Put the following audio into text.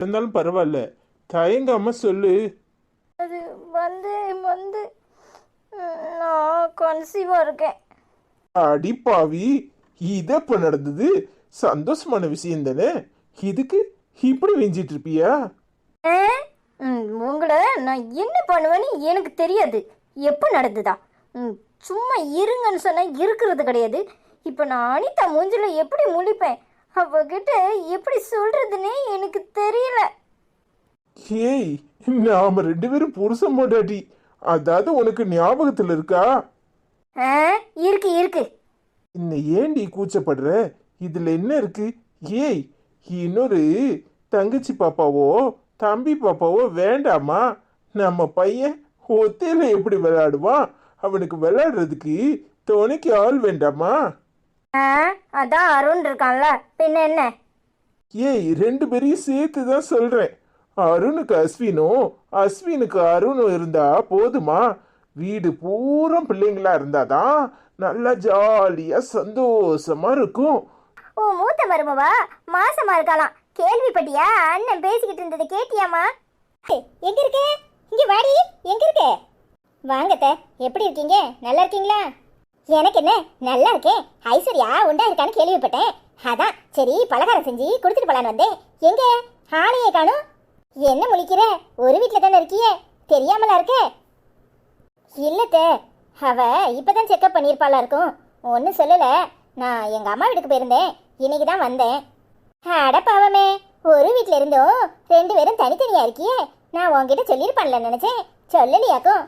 இருந்தாலும் பரவாயில்ல, தயங்காம சொல்லு. அது வந்து வந்து நான் கன்சீவாக இருக்கேன். அடிப்பாவி, இது எப்ப நடந்தது? சந்தோஷமான விஷயம் தானே. இதுக்கு இப்படி வெஞ்சிட்டு இருப்பியா? ஆ? உங்களை நான் என்ன பண்ணுவேன்னு எனக்கு தெரியாது. எப்போ நடந்துதா? சும்மா இருங்கன்னு சொன்னால் இருக்கிறது கிடையாது. இப்போ நான் அனிதா மூஞ்சில எப்படி முழிப்பேன்? அவகிட்ட எப்படி சொல்றதுன்னே எனக்கு தெரியல. ஏய், நாம 2 பேரும் புருஷன் பொண்டாட்டி, அதாவது உனக்கு ஞாபகத்துல இருக்கா? ஆ, இருக்கு இருக்கு. இன்னும் ஏண்டி கூச்சப்படுற? இதுல என்ன இருக்கு? ஏய், இன்னொரு தங்கச்சி பாப்பாவோ தம்பி பாப்பாவோ வேண்டாமா? நம்ம பையன் ஒத்தையில எப்படி விளையாடுவான்? அவனுக்கு விளையாடுறதுக்கு துணைக்கு ஆள் வேண்டாமா? ஆ, அதான் அருண் இருக்கான்ல, பின்ன என்ன? ஏய், 2 பேரையும் சேர்த்து தான் சொல்றேன். அருணுக்கு அஸ்வினும் அஸ்வினுக்கு அருணும் இருந்தா போதுமா? வீடு பூரா பிள்ளைங்களா இருந்தாதான் நல்லா ஜாலியா சந்தோஷமா இருக்கும். ஓ, மூத்த மருமவா மாசமா இருக்கலாம். கேள்விப்பட்டியா? அண்ணன் பேசிக்கிட்டு இருந்ததை கேட்டியாமா? எங்க இருக்க? இங்க வாடி. எங்க இருக்க? வாங்கத்த. எப்படி இருக்கீங்க? நல்லா இருக்கீங்களா? எனக்கு என்ன, நல்லா இருக்கேன். ஐஸ்வர்யா உண்டா இருக்கான்னு கேள்விப்பட்டேன். அதான் சரி பலகாரம் செஞ்சு கொடுத்துட்டு போலான்னு வந்தேன். எங்க ஆளையே காணும்? என்ன முழிக்கிற? ஒரு வீட்டில் தானே இருக்கியே, தெரியாமலா இருக்க? இல்லத்த, அவ இப்பதான் செக்அப் பண்ணியிருப்பாளா இருக்கும். ஒன்றும் சொல்லல. நான் எங்க அம்மா வீட்டுக்கு போயிருந்தேன், இன்னைக்கு தான் வந்தேன். அடப்பாவமே, ஒரு வீட்டில் இருந்தோம் 2 பேரும் தனித்தனியா இருக்கியே. நான் உன்கிட்ட சொல்லியிருப்பான்ல நினைச்சேன், சொல்லலையாக்கும்.